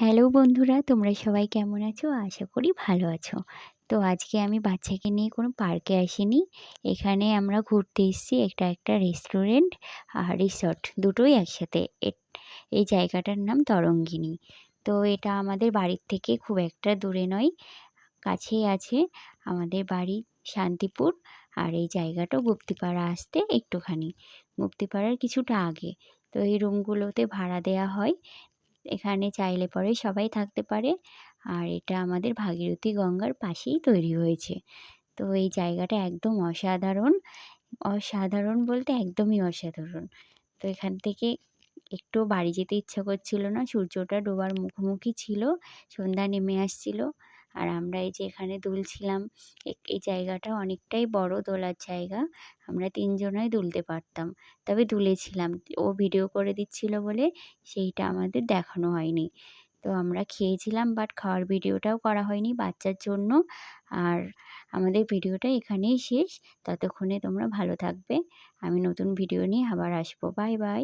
Hello বন্ধুরা, তোমরা সবাই কেমন আছো? আশা করি ভালো আছো। তো আজকে আমি বাচ্চাকে নিয়ে কোনো পার্কে আসিনি। এখানে আমরা ঘুরতে এসেছি। এটা একটা রেস্টুরেন্ট আর রিসর্ট দুটোই একসাথে। এই জায়গাটার নাম তরঙ্গিনী। তো এটা আমাদের বাড়ির থেকে খুব একটা দূরে নয়, কাছেই আছে। আমাদের বাড়ি শান্তিপুর, আর এই জায়গাটাও গুপ্তিপাড়া আসতে একটুখানি। গুপ্তিপাড়ার কিছুটা আগে। তো এই রুমগুলোতে ভাড়া দেয়া হয়। এখানে চাইলে পরে সবাই থাকতে পারে। আর এটা আমাদের ভাগীরথী গঙ্গার পাশেই তৈরি হয়েছে। তো এই জায়গাটা একদম অসাধারণ। অসাধারণ বলতে একদমই অসাধারণ। তো এখান থেকে একটুও বাড়ি যেতে ইচ্ছা করছিল না। সূর্যটা ডোবার মুখোমুখি ছিল। সন্ধ্যা নেমে আসছিল। আর আমরা এই যে এখানে দুলছিলাম। এই জায়গাটা অনেকটাই বড় দোলার জায়গা। আমরা ৩ জনাই দুলতে পারতাম। তবে দুলেছিলাম। ও ভিডিও করে দিচ্ছিল বলে সেইটা আমাদের দেখানো হয়নি। তো আমরা খেয়েছিলাম, বাট খাওয়ার ভিডিওটাও করা হয়নি বাচ্চার জন্য। আর আমাদের ভিডিওটা এখানেই শেষ। ততক্ষণে তোমরা ভালো থাকবে। আমি নতুন ভিডিও নিয়ে আবার আসবো। Bye, by.